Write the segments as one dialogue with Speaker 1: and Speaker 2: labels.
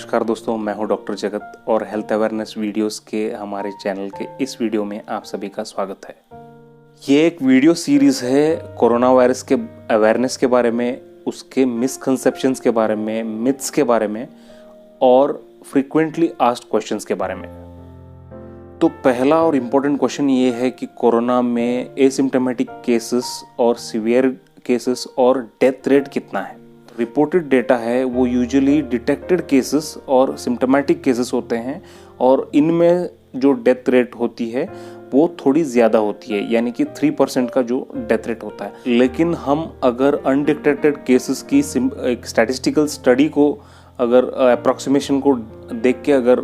Speaker 1: नमस्कार दोस्तों, मैं हूं डॉक्टर जगत और हेल्थ अवेयरनेस वीडियोस के हमारे चैनल के इस वीडियो में आप सभी का स्वागत है। ये एक वीडियो सीरीज़ है कोरोना वायरस के अवेयरनेस के बारे में, उसके मिसकंसेप्शंस के बारे में, मिथ्स के बारे में और फ्रीक्वेंटली आस्क्ड क्वेश्चंस के बारे में। तो पहला और इम्पोर्टेंट क्वेश्चन ये है कि कोरोना में एसिम्प्टोमेटिक केसेस और सीवियर केसेस और डेथ रेट कितना है। रिपोर्टेड डेटा है वो यूजुअली डिटेक्टेड केसेस और सिम्टोमेटिक केसेस होते हैं और इनमें जो डेथ रेट होती है वो थोड़ी ज़्यादा होती है, यानी कि 3% का जो डेथ रेट होता है। लेकिन हम अगर अनडिटेक्टेड केसेस की एक स्टैटिस्टिकल स्टडी को अगर अप्रॉक्सीमेशन को देख के अगर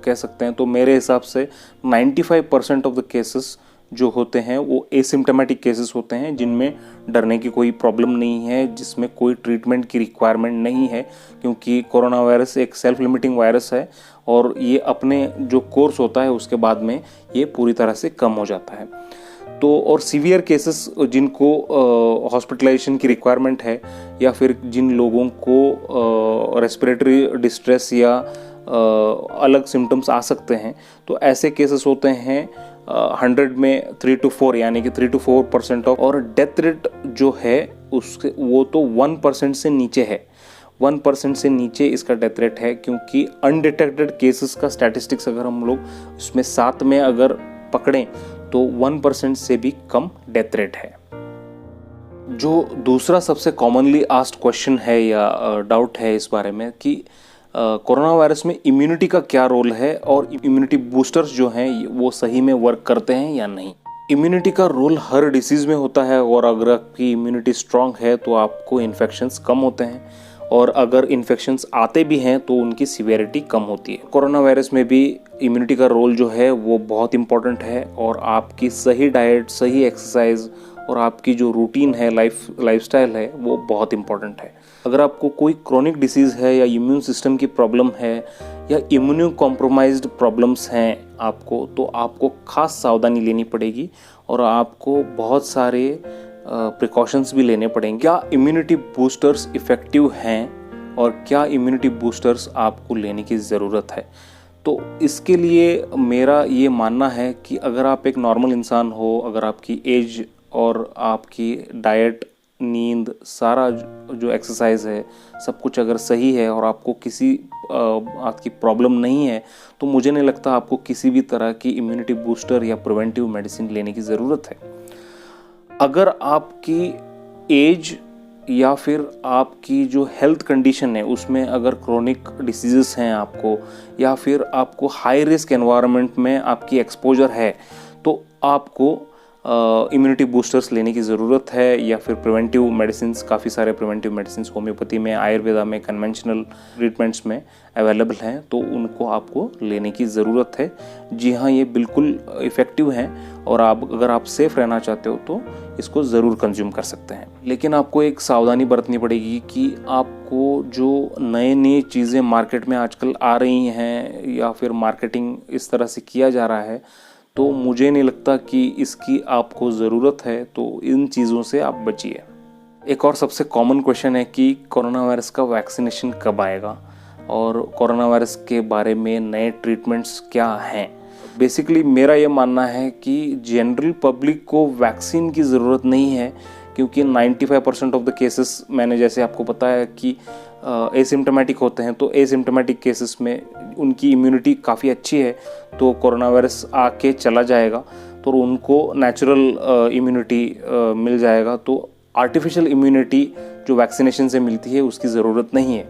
Speaker 1: कह सकते हैं तो मेरे हिसाब से 95% ऑफ द केसेस जो होते हैं वो एसिम्प्टोमेटिक केसेस होते हैं, जिनमें डरने की कोई प्रॉब्लम नहीं है, जिसमें कोई ट्रीटमेंट की रिक्वायरमेंट नहीं है, क्योंकि कोरोना वायरस एक सेल्फ लिमिटिंग वायरस है और ये अपने जो कोर्स होता है उसके बाद में ये पूरी तरह से कम हो जाता है। तो और सीवियर केसेस जिनको हॉस्पिटलाइजेशन की रिक्वायरमेंट है या फिर जिन लोगों को रेस्पिरेटरी डिस्ट्रेस या अलग सिम्टम्स आ सकते हैं, तो ऐसे केसेस होते हैं 100 में 3 to 4 यानी कि 3 to 4% ऑफ। और डेथ रेट जो है उसके वो तो 1% से नीचे है, 1% से नीचे इसका डेथ रेट है, क्योंकि अनडिटेक्टेड केसेस का स्टैटिस्टिक्स अगर हम लोग उसमें 7 में अगर पकड़ें तो 1% से भी कम डेथ रेट है। जो दूसरा सबसे कॉमनली आस्क्ड क्वेश्चन है या डाउट है इस बारे में कि कोरोना वायरस में इम्यूनिटी का क्या रोल है और इम्यूनिटी बूस्टर्स जो हैं वो सही में वर्क करते हैं या नहीं। इम्यूनिटी का रोल हर डिसीज़ में होता है और अगर आपकी इम्यूनिटी स्ट्रांग है तो आपको इन्फेक्शंस कम होते हैं और अगर इन्फेक्शंस आते भी हैं तो उनकी सिवियरिटी कम होती है। कोरोना वायरस में भी इम्यूनिटी का रोल जो है वो बहुत इंपॉर्टेंट है और आपकी सही डाइट, सही एक्सरसाइज और आपकी जो रूटीन है, लाइफस्टाइल है, वो बहुत इंपॉर्टेंट है। अगर आपको कोई क्रोनिक डिसीज़ है या इम्यून सिस्टम की प्रॉब्लम है या इम्यूनो कॉम्प्रोमाइज्ड प्रॉब्लम्स हैं आपको, तो आपको खास सावधानी लेनी पड़ेगी और आपको बहुत सारे प्रिकॉशंस भी लेने पड़ेंगे। क्या इम्यूनिटी बूस्टर्स इफ़ेक्टिव हैं और क्या इम्यूनिटी बूस्टर्स आपको लेने की ज़रूरत है। तो इसके लिए मेरा ये मानना है कि अगर आप एक नॉर्मल इंसान हो, अगर आपकी एज और आपकी डाइट, नींद, सारा जो एक्सरसाइज है, सब कुछ अगर सही है और आपको किसी आपकी प्रॉब्लम नहीं है, तो मुझे नहीं लगता आपको किसी भी तरह की इम्यूनिटी बूस्टर या प्रिवेंटिव मेडिसिन लेने की ज़रूरत है। अगर आपकी एज या फिर आपकी जो हेल्थ कंडीशन है उसमें अगर क्रोनिक डिसीजेस हैं आपको, या फिर आपको हाई रिस्क एनवायरनमेंट में आपकी एक्सपोजर है, तो आपको इम्यूनिटी बूस्टर्स लेने की ज़रूरत है। या फिर प्रिवेंटिव मेडिसिन्स, काफ़ी सारे प्रिवेंटिव मेडिसिन्स होम्योपैथी में, आयुर्वेदा में, कन्वेंशनल ट्रीटमेंट्स में अवेलेबल हैं, तो उनको आपको लेने की ज़रूरत है। जी हाँ, ये बिल्कुल इफ़ेक्टिव हैं और अगर आप सेफ़ रहना चाहते हो तो इसको ज़रूर कंज्यूम कर सकते हैं। लेकिन आपको एक सावधानी बरतनी पड़ेगी कि आपको जो नई चीज़ें मार्केट में आजकल आ रही हैं या फिर मार्केटिंग इस तरह से किया जा रहा है, तो मुझे नहीं लगता कि इसकी आपको ज़रूरत है, तो इन चीज़ों से आप बचिए। एक और सबसे कॉमन क्वेश्चन है कि कोरोना वायरस का वैक्सीनेशन कब आएगा और कोरोना वायरस के बारे में नए ट्रीटमेंट्स क्या हैं। बेसिकली मेरा ये मानना है कि जनरल पब्लिक को वैक्सीन की ज़रूरत नहीं है, क्योंकि 95% ऑफ द केसेस, मैंने जैसे आपको बताया कि एसिम्प्टोमेटिक होते हैं, तो एसिम्प्टोमेटिक केसेस में उनकी इम्यूनिटी काफ़ी अच्छी है, तो कोरोना वायरस आके चला जाएगा तो उनको नेचुरल इम्यूनिटी मिल जाएगा। तो आर्टिफिशियल इम्यूनिटी जो वैक्सीनेशन से मिलती है उसकी ज़रूरत नहीं है।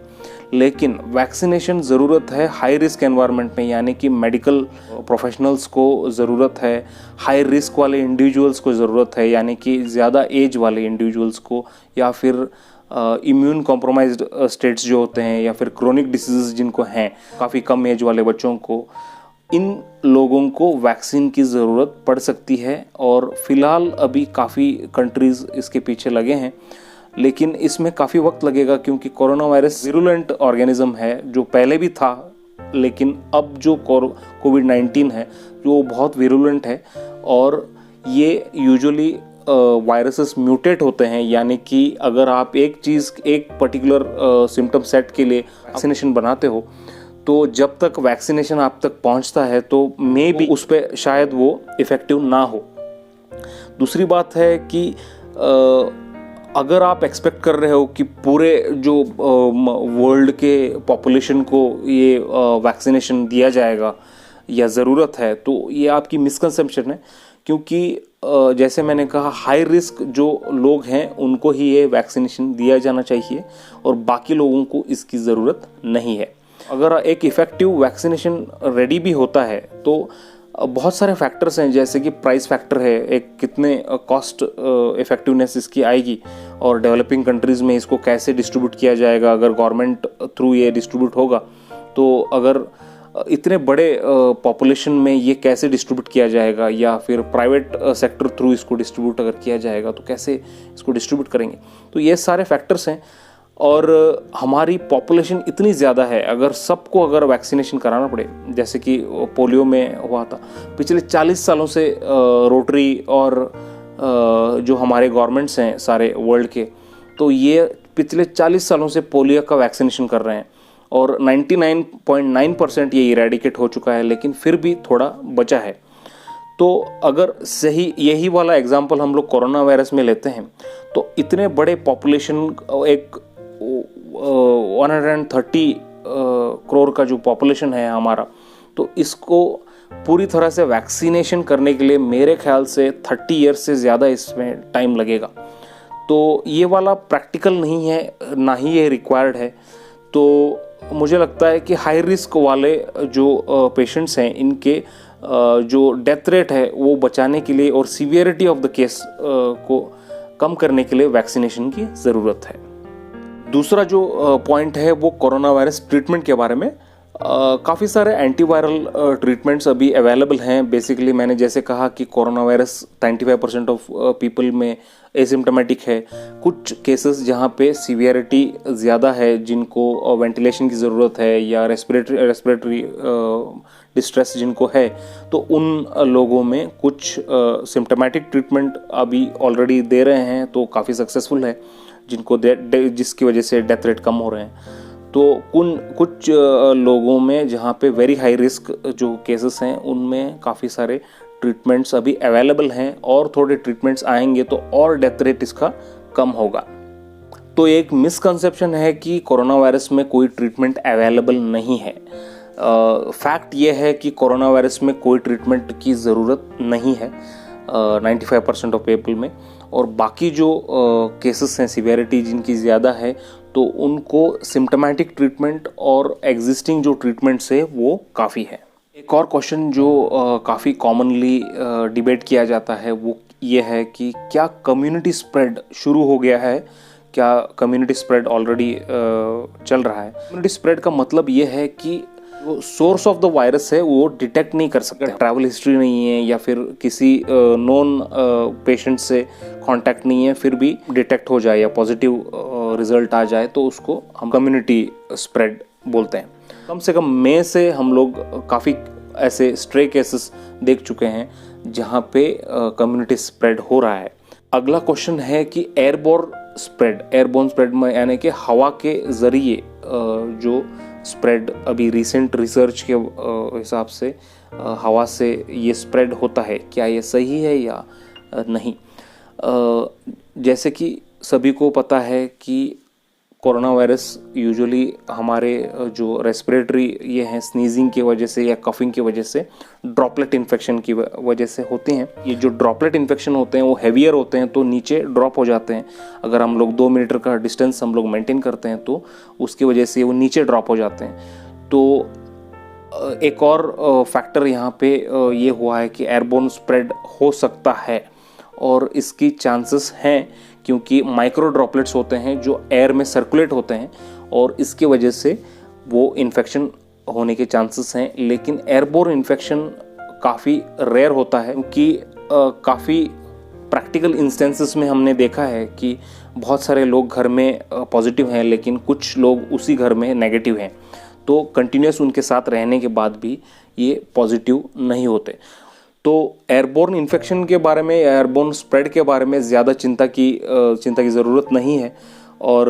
Speaker 1: लेकिन वैक्सीनेशन ज़रूरत है हाई रिस्क एनवायरनमेंट में, यानी कि मेडिकल प्रोफेशनल्स को ज़रूरत है, हाई रिस्क वाले इंडिविजुअल्स को ज़रूरत है, यानी कि ज़्यादा एज वाले इंडिविजुअल्स को, या फिर इम्यून कॉम्प्रोमाइज्ड स्टेट्स जो होते हैं, या फिर क्रोनिक डिसीज़ जिनको हैं, काफ़ी कम एज वाले बच्चों को, इन लोगों को वैक्सीन की ज़रूरत पड़ सकती है। और फ़िलहाल अभी काफ़ी कंट्रीज़ इसके पीछे लगे हैं, लेकिन इसमें काफ़ी वक्त लगेगा, क्योंकि कोरोना वायरस विरुलेंट ऑर्गेनिज्म है, जो पहले भी था, लेकिन अब जो कोविड-19 है जो बहुत विरुलेंट है और ये यूजुअली वायरसेस म्यूटेट होते हैं, यानी कि अगर आप एक पर्टिकुलर सिम्टम सेट के लिए वैक्सीनेशन बनाते हो तो जब तक वैक्सीनेशन आप तक पहुंचता है तो मे बी उस पर शायद वो इफ़ेक्टिव ना हो। दूसरी बात है कि अगर आप एक्सपेक्ट कर रहे हो कि पूरे जो वर्ल्ड के पॉपुलेशन को ये वैक्सीनेशन दिया जाएगा या ज़रूरत है, तो ये आपकी मिसकंसेप्शन है। क्योंकि जैसे मैंने कहा, हाई रिस्क जो लोग हैं उनको ही ये वैक्सीनेशन दिया जाना चाहिए और बाकी लोगों को इसकी ज़रूरत नहीं है। अगर एक इफ़ेक्टिव वैक्सीनेशन रेडी भी होता है तो बहुत सारे फैक्टर्स हैं, जैसे कि प्राइस फैक्टर है, एक कितने कॉस्ट इफ़ेक्टिवनेस इसकी आएगी और डेवलपिंग कंट्रीज़ में इसको कैसे डिस्ट्रीब्यूट किया जाएगा। अगर गवर्नमेंट थ्रू ये डिस्ट्रीब्यूट होगा तो अगर इतने बड़े पॉपुलेशन में ये कैसे डिस्ट्रीब्यूट किया जाएगा, या फिर प्राइवेट सेक्टर थ्रू इसको डिस्ट्रीब्यूट अगर किया जाएगा तो कैसे इसको डिस्ट्रीब्यूट करेंगे। तो ये सारे फैक्टर्स हैं और हमारी पॉपुलेशन इतनी ज़्यादा है, अगर सबको अगर वैक्सीनेशन कराना पड़े, जैसे कि पोलियो में हुआ था, पिछले 40 सालों से रोटरी और जो हमारे गवर्नमेंट्स हैं सारे वर्ल्ड के, तो ये पिछले 40 सालों से पोलियो का वैक्सीनेशन कर रहे हैं और 99.9% ये इरेडिकेट हो चुका है, लेकिन फिर भी थोड़ा बचा है। तो अगर सही यही वाला एग्जाम्पल हम लोग कोरोना वायरस में लेते हैं तो इतने बड़े पॉपुलेशन, एक 130 करोड़ का जो पॉपुलेशन है हमारा, तो इसको पूरी तरह से वैक्सीनेशन करने के लिए मेरे ख्याल से 30 ईयर्स से ज़्यादा इसमें टाइम लगेगा। तो ये वाला प्रैक्टिकल नहीं है, ना ही ये रिक्वायर्ड है। तो मुझे लगता है कि हाई रिस्क वाले जो पेशेंट्स हैं, इनके जो डेथ रेट है वो बचाने के लिए और सीवियरिटी ऑफ द केस को कम करने के लिए वैक्सीनेशन की ज़रूरत है। दूसरा जो पॉइंट है वो कोरोना वायरस ट्रीटमेंट के बारे में। काफ़ी सारे एंटीवायरल ट्रीटमेंट्स अभी अवेलेबल हैं। बेसिकली मैंने जैसे कहा कि कोरोना वायरस 95% ऑफ पीपल में एसिम्टोमेटिक है। कुछ केसेस जहाँ पे सीवियरिटी ज़्यादा है, जिनको वेंटिलेशन की ज़रूरत है या रेस्पिरेटरी डिस्ट्रेस जिनको है, तो उन लोगों में कुछ सिम्टोमेटिक ट्रीटमेंट अभी ऑलरेडी दे रहे हैं, तो काफ़ी सक्सेसफुल है, जिसकी वजह से डेथ रेट कम हो रहे हैं। तो कुछ लोगों में जहाँ पे वेरी हाई रिस्क जो केसेस हैं, उनमें काफ़ी सारे ट्रीटमेंट्स अभी अवेलेबल हैं और थोड़े ट्रीटमेंट्स आएंगे तो और डेथ रेट इसका कम होगा। तो एक मिसकंसेप्शन है कि कोरोना वायरस में कोई ट्रीटमेंट अवेलेबल नहीं है। फैक्ट ये है कि कोरोना वायरस में कोई ट्रीटमेंट की ज़रूरत नहीं है 95% ऑफ पीपल में, और बाकी जो केसेस हैं, सीवियरिटी जिनकी ज़्यादा है, तो उनको सिम्टोमेटिक ट्रीटमेंट और एग्जिस्टिंग जो ट्रीटमेंट्स है वो काफ़ी है। एक और क्वेश्चन जो काफ़ी कॉमनली डिबेट किया जाता है वो ये है कि क्या कम्युनिटी स्प्रेड शुरू हो गया है, क्या कम्युनिटी स्प्रेड ऑलरेडी चल रहा है। कम्युनिटी स्प्रेड का मतलब ये है कि वो सोर्स ऑफ द वायरस है वो डिटेक्ट नहीं कर सकते। ट्रैवल हिस्ट्री नहीं है या फिर किसी नॉन पेशेंट से कांटेक्ट नहीं है, फिर भी डिटेक्ट हो जाए या पॉजिटिव रिजल्ट आ जाए, तो उसको हम कम्युनिटी स्प्रेड बोलते हैं। कम से कम मई से हम लोग काफ़ी ऐसे स्ट्रे केसेस देख चुके हैं जहाँ पे कम्युनिटी स्प्रेड हो रहा है। अगला क्वेश्चन है कि एयरबोर्न स्प्रेड में यानी कि हवा के ज़रिए जो स्प्रेड अभी रिसेंट रिसर्च के हिसाब से हवा से ये स्प्रेड होता है, क्या ये सही है या नहीं। जैसे कि सभी को पता है कि कोरोना वायरस यूजुअली हमारे जो रेस्पिरेटरी ये हैं, स्नीजिंग की वजह से या कफिंग की वजह से, ड्रॉपलेट इन्फेक्शन की वजह से होते हैं। ये जो ड्रॉपलेट इन्फेक्शन होते हैं वो हैवियर होते हैं, तो नीचे ड्रॉप हो जाते हैं। अगर हम लोग 2 मीटर का डिस्टेंस हम लोग मेंटेन करते हैं तो उसकी वजह से वो नीचे ड्रॉप हो जाते हैं। तो एक और फैक्टर यहाँ पे ये हुआ है कि एयरबोर्न स्प्रेड हो सकता है, और इसकी चांसेस हैं क्योंकि माइक्रो ड्रॉपलेट्स होते हैं जो एयर में सर्कुलेट होते हैं, और इसके वजह से वो इन्फेक्शन होने के चांसेस हैं। लेकिन एयरबोर्न इन्फेक्शन काफ़ी रेयर होता है, क्योंकि काफ़ी प्रैक्टिकल इंस्टेंसेस में हमने देखा है कि बहुत सारे लोग घर में पॉजिटिव हैं लेकिन कुछ लोग उसी घर में नेगेटिव हैं, तो कंटिन्यूस उनके साथ रहने के बाद भी ये पॉजिटिव नहीं होते। तो एयरबोर्न इन्फेक्शन के बारे में, एयरबोर्न स्प्रेड के बारे में ज़्यादा चिंता की ज़रूरत नहीं है। और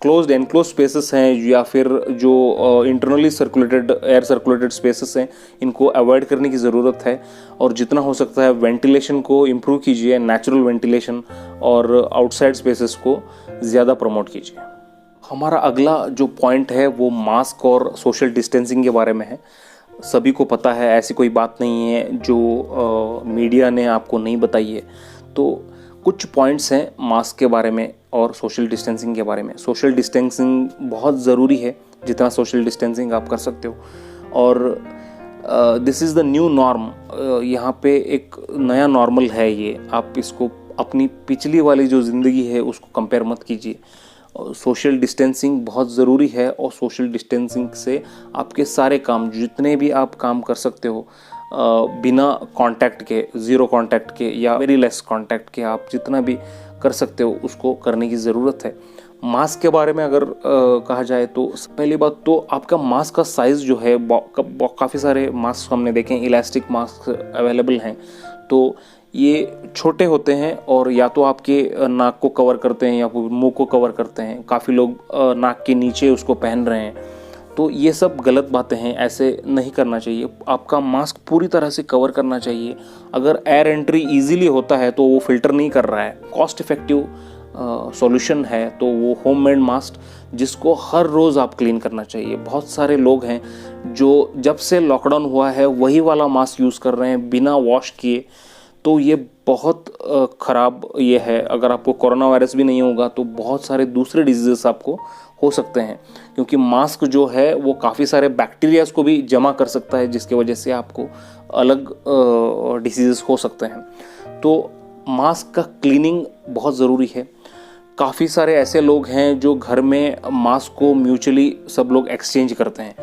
Speaker 1: क्लोज्ड एनक्लोज स्पेसेस हैं या फिर जो internally circulated air circulated spaces हैं, इनको अवॉइड करने की ज़रूरत है। और जितना हो सकता है वेंटिलेशन को इम्प्रूव कीजिए, नेचुरल वेंटिलेशन, और आउटसाइड स्पेसेस को ज़्यादा प्रमोट कीजिए। हमारा अगला जो पॉइंट है वो मास्क और सोशल डिस्टेंसिंग के बारे में है। सभी को पता है, ऐसी कोई बात नहीं है जो मीडिया ने आपको नहीं बताई है। तो कुछ पॉइंट्स हैं मास्क के बारे में और सोशल डिस्टेंसिंग के बारे में। सोशल डिस्टेंसिंग बहुत ज़रूरी है, जितना सोशल डिस्टेंसिंग आप कर सकते हो। और this is the new norm, यहाँ पे एक नया नॉर्मल है ये। आप इसको अपनी पिछली वाली जो ज़िंदगी है उसको कंपेयर मत कीजिए। सोशल डिस्टेंसिंग बहुत ज़रूरी है, और सोशल डिस्टेंसिंग से आपके सारे काम, जितने भी आप काम कर सकते हो बिना कांटेक्ट के, ज़ीरो कांटेक्ट के या वेरी लेस कांटेक्ट के, आप जितना भी कर सकते हो उसको करने की ज़रूरत है। मास्क के बारे में अगर कहा जाए तो पहली बात तो आपका मास्क का साइज़ जो है, काफ़ी सारे मास्क हमने देखे हैं, इलास्टिक मास्क अवेलेबल हैं, तो ये छोटे होते हैं और या तो आपके नाक को कवर करते हैं या फिर मुंह को कवर करते हैं। काफ़ी लोग नाक के नीचे उसको पहन रहे हैं, तो ये सब गलत बातें हैं, ऐसे नहीं करना चाहिए। आपका मास्क पूरी तरह से कवर करना चाहिए। अगर एयर एंट्री इजीली होता है तो वो फिल्टर नहीं कर रहा है, कॉस्ट इफ़ेक्टिव सॉल्यूशन है तो वो होममेड मास्क, जिसको हर रोज़ आप क्लीन करना चाहिए। बहुत सारे लोग हैं जो जब से लॉकडाउन हुआ है वही वाला मास्क यूज़ कर रहे हैं बिना वॉश किए, तो ये बहुत ख़राब ये है। अगर आपको कोरोना वायरस भी नहीं होगा तो बहुत सारे दूसरे डिजीज़ आपको हो सकते हैं, क्योंकि मास्क जो है वो काफ़ी सारे बैक्टीरियाज को भी जमा कर सकता है, जिसकी वजह से आपको अलग डिसीज़ हो सकते हैं। तो मास्क का क्लीनिंग बहुत ज़रूरी है। काफ़ी सारे ऐसे लोग हैं जो घर में मास्क को म्यूचुअली सब लोग एक्सचेंज करते हैं,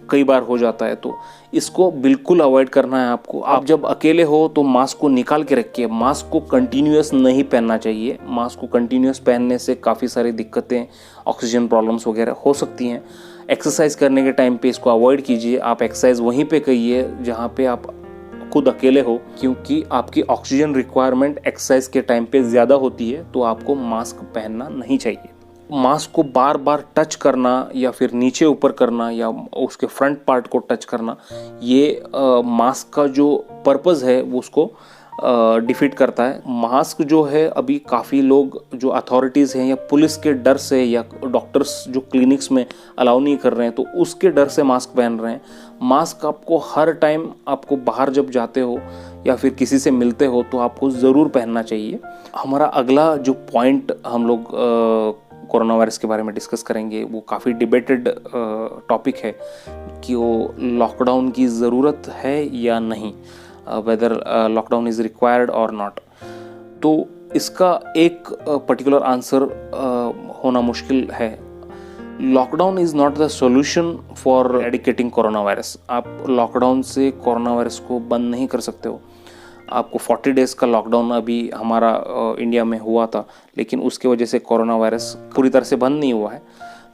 Speaker 1: कई बार हो जाता है, तो इसको बिल्कुल अवॉइड करना है आपको। आप जब अकेले हो तो मास्क को निकाल के रखिए। मास्क को कंटिन्यूअस नहीं पहनना चाहिए। मास्क को कंटिन्यूअस पहनने से काफ़ी सारी दिक्कतें, ऑक्सीजन प्रॉब्लम्स वगैरह हो सकती हैं। एक्सरसाइज करने के टाइम पे इसको अवॉइड कीजिए। आप एक्सरसाइज वहीं पे करिए जहाँ पे आप खुद अकेले हो, क्योंकि आपकी ऑक्सीजन रिक्वायरमेंट एक्सरसाइज के टाइम पे ज़्यादा होती है, तो आपको मास्क पहनना नहीं चाहिए। मास्क को बार बार टच करना या फिर नीचे ऊपर करना या उसके फ्रंट पार्ट को टच करना, ये मास्क का जो पर्पज़ है वो उसको डिफीट करता है। मास्क जो है अभी काफ़ी लोग जो अथॉरिटीज़ हैं या पुलिस के डर से या डॉक्टर्स जो क्लिनिक्स में अलाउ नहीं कर रहे हैं, तो उसके डर से मास्क पहन रहे हैं। मास्क आपको हर टाइम, आपको बाहर जब जाते हो या फिर किसी से मिलते हो तो आपको ज़रूर पहनना चाहिए। हमारा अगला जो पॉइंट हम लोग कोरोना वायरस के बारे में डिस्कस करेंगे, वो काफ़ी डिबेटेड टॉपिक है कि वो लॉकडाउन की ज़रूरत है या नहीं, वेदर लॉकडाउन इज़ रिक्वायर्ड और नॉट। तो इसका एक पर्टिकुलर आंसर होना मुश्किल है। Lockdown is not the solution for eradicating corona virus. आप लॉकडाउन से कोरोना वायरस को बंद नहीं कर सकते हो। आपको 40 डेज़ का लॉकडाउन अभी हमारा इंडिया में हुआ था, लेकिन उसके वजह से कोरोना वायरस पूरी तरह से बंद नहीं हुआ है।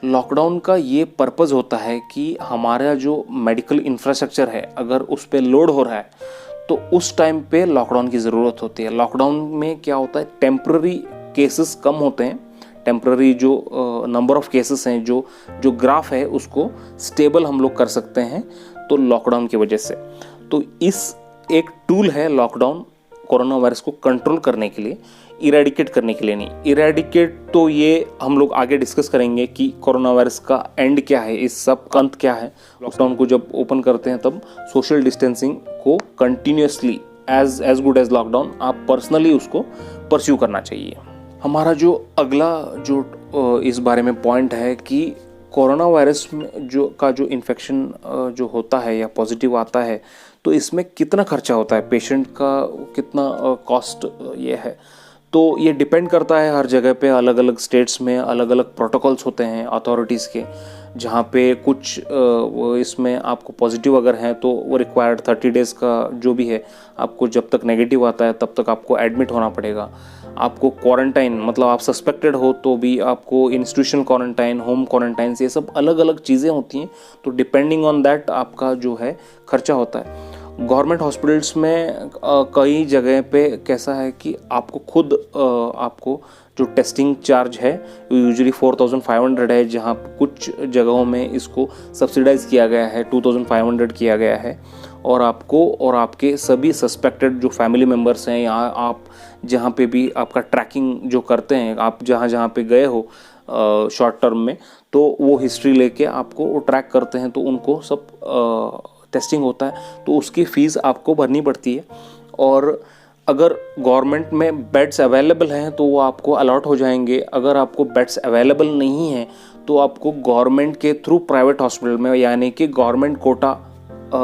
Speaker 1: लॉकडाउन का ये पर्पज़ होता है कि हमारा जो मेडिकल इंफ्रास्ट्रक्चर है, अगर उस पर लोड हो रहा है तो उस टाइम पे लॉकडाउन की ज़रूरत होती है। लॉकडाउन में क्या होता है, टेम्प्ररी केसेस कम होते हैं। टेम्प्ररी जो नंबर ऑफ केसेस हैं, जो ग्राफ है उसको स्टेबल हम लोग कर सकते हैं, तो लॉकडाउन की वजह से। तो इस एक टूल है लॉकडाउन, कोरोना वायरस को कंट्रोल करने के लिए, इरेडिकेट करने के लिए नहीं। इरेडिकेट तो ये हम लोग आगे डिस्कस करेंगे कि कोरोना वायरस का एंड क्या है, इस सब का अंत क्या है। लॉकडाउन को जब ओपन करते हैं तब सोशल डिस्टेंसिंग को continuously as good as lockdown आप पर्सनली उसको परस्यू करना चाहिए। हमारा जो अगला जो इस बारे में पॉइंट है कि कोरोना वायरस में जो इन्फेक्शन जो होता है या पॉजिटिव आता है, तो इसमें कितना खर्चा होता है, पेशेंट का कितना कॉस्ट ये है। तो ये डिपेंड करता है हर जगह पे, अलग अलग स्टेट्स में अलग अलग प्रोटोकॉल्स होते हैं अथॉरिटीज़ के, जहाँ पे कुछ इसमें आपको पॉजिटिव अगर हैं तो वो रिक्वायर्ड 30 डेज़ का जो भी है, आपको जब तक नेगेटिव आता है तब तक आपको एडमिट होना पड़ेगा। आपको क्वारंटाइन, मतलब आप सस्पेक्टेड हो तो भी आपको इंस्टीट्यूशनल क्वारंटाइन, होम क्वारंटाइन, ये सब अलग अलग चीज़ें होती हैं। तो डिपेंडिंग ऑन दैट आपका जो है खर्चा होता है। गवर्नमेंट हॉस्पिटल्स में कई जगह पे कैसा है कि आपको खुद आपको जो टेस्टिंग चार्ज है यूजुअली 4500 है, जहाँ कुछ जगहों में इसको सब्सिडाइज किया गया है, 2500 किया गया है। और आपको और आपके सभी सस्पेक्टेड जो फैमिली मेम्बर्स हैं, या आप जहाँ पे भी आपका ट्रैकिंग जो करते हैं, आप जहाँ जहाँ पे गए हो शॉर्ट टर्म में, तो वो हिस्ट्री लेके आपको वो ट्रैक करते हैं, तो उनको सब टेस्टिंग होता है, तो उसकी फ़ीस आपको भरनी पड़ती है। और अगर गवर्नमेंट में बेड्स अवेलेबल हैं तो वो आपको अलॉट हो जाएंगे। अगर आपको बेड्स अवेलेबल नहीं हैं तो आपको गवर्नमेंट के थ्रू प्राइवेट हॉस्पिटल में, यानी कि गवर्नमेंट कोटा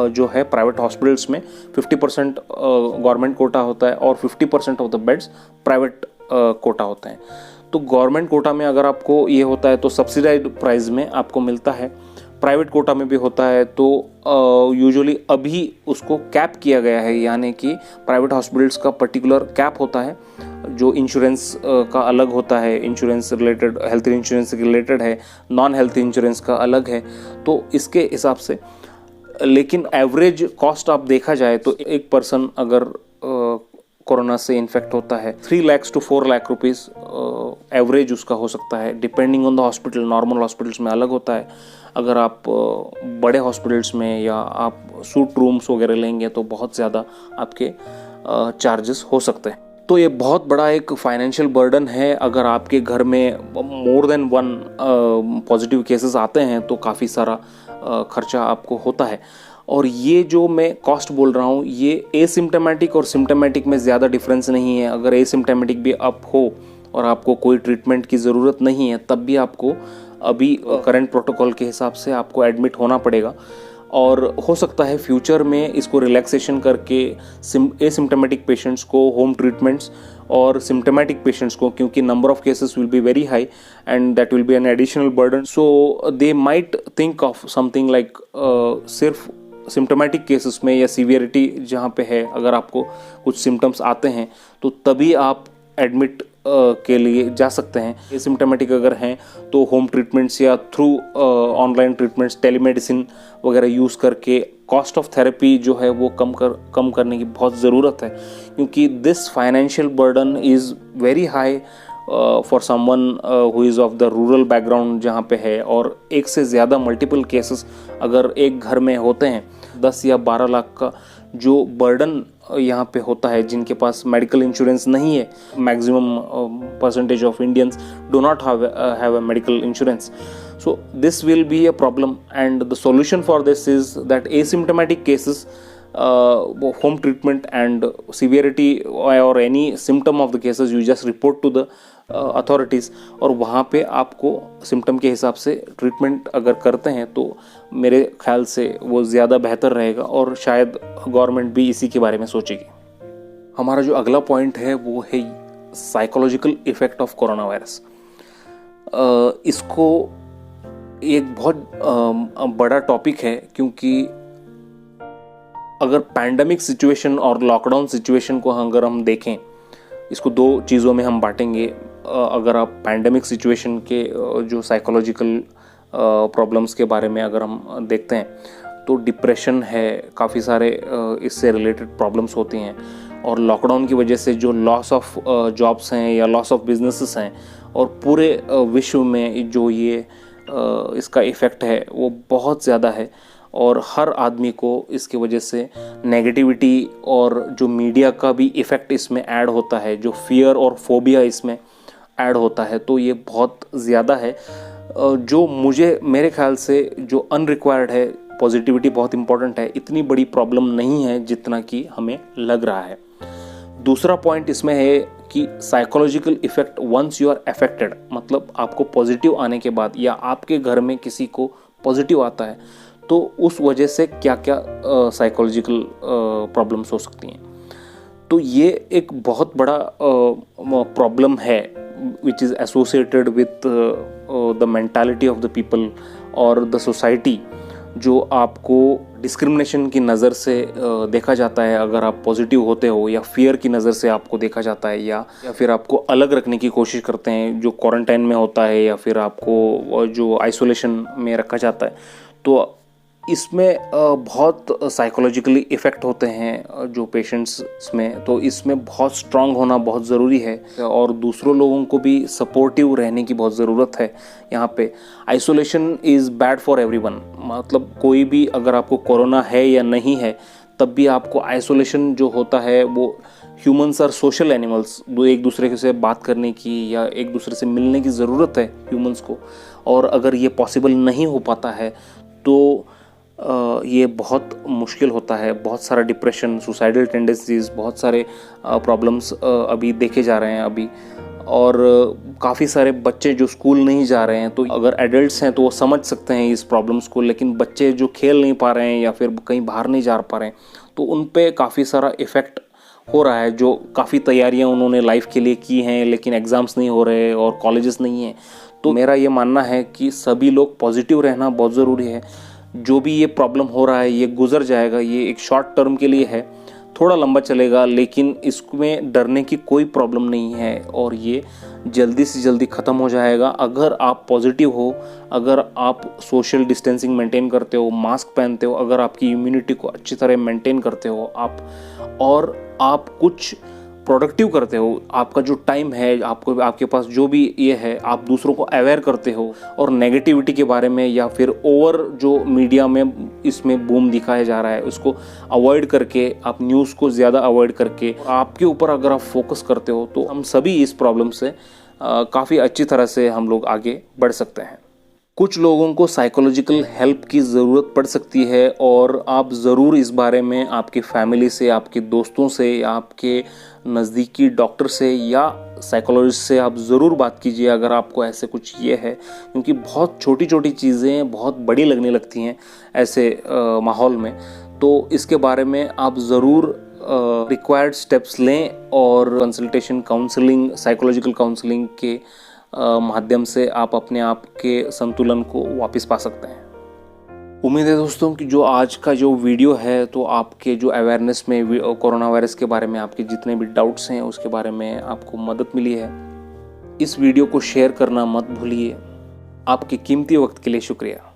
Speaker 1: जो है प्राइवेट हॉस्पिटल्स में 50% गवर्नमेंट कोटा होता है और 50% of the beds private quota होते हैं। तो गवर्नमेंट कोटा में अगर आपको ये होता है तो सब्सिडाइज्ड प्राइस में आपको मिलता है। प्राइवेट कोटा में भी होता है तो यूजुअली अभी उसको कैप किया गया है, यानी कि प्राइवेट हॉस्पिटल्स का पर्टिकुलर कैप होता है जो इंश्योरेंस का अलग होता है, insurance related, health insurance related है, नॉन हेल्थ इंश्योरेंस का अलग है। तो इसके हिसाब से, लेकिन एवरेज कॉस्ट आप देखा जाए तो एक पर्सन अगर कोरोना से इन्फेक्ट होता है 3 lakh to 4 lakh rupees average उसका हो सकता है, depending on the hospital. Normal hospitals में अलग होता है, अगर आप बड़े हॉस्पिटल्स में या आप सूट रूम्स वगैरह लेंगे तो बहुत ज़्यादा आपके चार्जेस हो सकते हैं। तो ये बहुत बड़ा एक फाइनेंशियल बर्डन है। अगर आपके घर में मोर देन 1 पॉजिटिव केसेस आते हैं तो काफ़ी सारा खर्चा आपको होता है। और ये जो मैं कॉस्ट बोल रहा हूँ, ये एसिम्टोमेटिक और सिम्टोमेटिक में ज़्यादा डिफरेंस नहीं है। अगर एसिम्टोमेटिक भी आप हो और आपको कोई ट्रीटमेंट की ज़रूरत नहीं है, तब भी आपको अभी करंट प्रोटोकॉल के हिसाब से आपको एडमिट होना पड़ेगा। और हो सकता है फ्यूचर में इसको रिलैक्सेशन करके एसिम्टोमेटिक पेशेंट्स को होम ट्रीटमेंट्स और सिम्टोमेटिक पेशेंट्स को, क्योंकि number of cases will be very high and that will be an additional burden, so they might think of something like सिर्फ सिम्टोमेटिक केसेस में या सीवियरिटी जहाँ पे है, अगर आपको कुछ सिम्टम्स आते हैं तो तभी आप एडमिट के लिए जा सकते हैं। एसिम्टोमेटिक अगर हैं तो होम ट्रीटमेंट्स या थ्रू ऑनलाइन ट्रीटमेंट्स, टेलीमेडिसिन वगैरह यूज़ करके कॉस्ट ऑफ थेरेपी जो है वो कम करने की बहुत ज़रूरत है, क्योंकि this financial burden is very high for someone who is of the rural background जहाँ पे है। और एक से ज़्यादा मल्टीपल केसेस अगर एक घर में होते हैं, 10 या 12 लाख का जो बर्डन यहाँ पे होता है, जिनके पास मेडिकल इंश्योरेंस नहीं है। Maximum percentage of Indians do not have a medical insurance, so this will be a problem, and the solution for this is that asymptomatic cases, home treatment and severity or any symptom of the cases you just report to the authorities, और वहाँ पे आपको symptom के हिसाब से treatment अगर करते हैं तो मेरे ख्याल से वो ज़्यादा बेहतर रहेगा और शायद गवर्नमेंट भी इसी के बारे में सोचेगी। हमारा जो अगला पॉइंट है वो है psychological effect of corona virus. इसको एक बहुत बड़ा टॉपिक है, क्योंकि अगर पैंडमिक सिचुएशन और लॉकडाउन सिचुएशन को अगर हम देखें, इसको 2 चीज़ों में हम बांटेंगे। अगर आप पैंडमिक सिचुएशन के जो साइकोलॉजिकल प्रॉब्लम्स के बारे में अगर हम देखते हैं तो डिप्रेशन है, काफ़ी सारे इससे रिलेटेड प्रॉब्लम्स होती हैं। और लॉकडाउन की वजह से जो लॉस ऑफ जॉब्स हैं या लॉस ऑफ बिजनेसेस हैं, और पूरे विश्व में जो ये इसका इफ़ेक्ट है वो बहुत ज़्यादा है। और हर आदमी को इसकी वजह से नेगेटिविटी और जो मीडिया का भी इफ़ेक्ट इसमें ऐड होता है, जो फियर और फोबिया इसमें ऐड होता है, तो ये बहुत ज़्यादा है। जो मेरे ख्याल से जो अनरिक्वायर्ड है, पॉजिटिविटी बहुत इंपॉर्टेंट है, इतनी बड़ी प्रॉब्लम नहीं है जितना कि हमें लग रहा है। दूसरा पॉइंट इसमें है कि psychological effect once you are affected, मतलब आपको पॉजिटिव आने के बाद या आपके घर में किसी को पॉजिटिव आता है तो उस वजह से क्या क्या साइकोलॉजिकल प्रॉब्लम्स हो सकती हैं। तो ये एक बहुत बड़ा प्रॉब्लम है which is associated with the mentality of the people और द सोसाइटी, जो आपको डिस्क्रिमिनेशन की नज़र से देखा जाता है अगर आप पॉजिटिव होते हो, या फियर की नज़र से आपको देखा जाता है, या फिर आपको अलग रखने की कोशिश करते हैं जो क्वारंटाइन में होता है, या फिर आपको जो आइसोलेशन में रखा जाता है। तो इसमें बहुत साइकोलॉजिकली इफ़ेक्ट होते हैं जो पेशेंट्स में, तो इसमें बहुत स्ट्रांग होना बहुत ज़रूरी है और दूसरों लोगों को भी सपोर्टिव रहने की बहुत ज़रूरत है। यहाँ पे isolation is bad for everyone, मतलब कोई भी अगर आपको कोरोना है या नहीं है तब भी आपको आइसोलेशन जो होता है वो, ह्यूमंस आर सोशल एनिमल्स, एक दूसरे से बात करने की या एक दूसरे से मिलने की ज़रूरत है ह्यूमंस को, और अगर ये पॉसिबल नहीं हो पाता है तो ये बहुत मुश्किल होता है। बहुत सारा डिप्रेशन, सुसाइडल टेंडेंसीज, बहुत सारे प्रॉब्लम्स अभी देखे जा रहे हैं अभी, और काफ़ी सारे बच्चे जो स्कूल नहीं जा रहे हैं, तो अगर एडल्ट्स हैं तो वो समझ सकते हैं इस प्रॉब्लम्स को, लेकिन बच्चे जो खेल नहीं पा रहे हैं या फिर कहीं बाहर नहीं जा पा रहे हैं तो उन पे काफ़ी सारा इफ़ेक्ट हो रहा है। जो काफ़ी तैयारियां उन्होंने लाइफ के लिए की हैं लेकिन एग्ज़ाम्स नहीं हो रहे और कॉलेजेस नहीं हैं, तो मेरा ये मानना है कि सभी लोग पॉजिटिव रहना बहुत ज़रूरी है। जो भी ये प्रॉब्लम हो रहा है ये गुजर जाएगा, ये एक शॉर्ट टर्म के लिए है, थोड़ा लंबा चलेगा, लेकिन इसमें डरने की कोई प्रॉब्लम नहीं है और ये जल्दी से जल्दी ख़त्म हो जाएगा अगर आप पॉजिटिव हो, अगर आप सोशल डिस्टेंसिंग मेंटेन करते हो, मास्क पहनते हो, अगर आपकी इम्यूनिटी को अच्छी तरह मेंटेन करते हो आप, और आप कुछ प्रोडक्टिव करते हो, आपका जो टाइम है, आपको आपके पास जो भी ये है, आप दूसरों को अवेयर करते हो और नेगेटिविटी के बारे में या फिर ओवर जो मीडिया में इसमें बूम दिखाया जा रहा है उसको अवॉइड करके, आप न्यूज़ को ज़्यादा अवॉइड करके आपके ऊपर अगर आप फोकस करते हो तो हम सभी इस प्रॉब्लम से काफ़ी अच्छी तरह से हम लोग आगे बढ़ सकते हैं। कुछ लोगों को साइकोलॉजिकल हेल्प की ज़रूरत पड़ सकती है और आप ज़रूर इस बारे में आपकी फैमिली से, आपके दोस्तों से या आपके नज़दीकी डॉक्टर से या साइकोलॉजिस्ट से आप ज़रूर बात कीजिए अगर आपको ऐसे कुछ ये है, क्योंकि बहुत छोटी छोटी चीज़ें बहुत बड़ी लगने लगती हैं ऐसे माहौल में। तो इसके बारे में आप ज़रूर रिक्वायर्ड स्टेप्स लें और कंसल्टेशन, काउंसलिंग, साइकोलॉजिकल काउंसलिंग के माध्यम से आप अपने आप के संतुलन को वापस पा सकते हैं। उम्मीद है दोस्तों कि जो आज का जो वीडियो है तो आपके जो अवेयरनेस में कोरोना वायरस के बारे में आपके जितने भी डाउट्स हैं उसके बारे में आपको मदद मिली है। इस वीडियो को शेयर करना मत भूलिए। आपके कीमती वक्त के लिए शुक्रिया।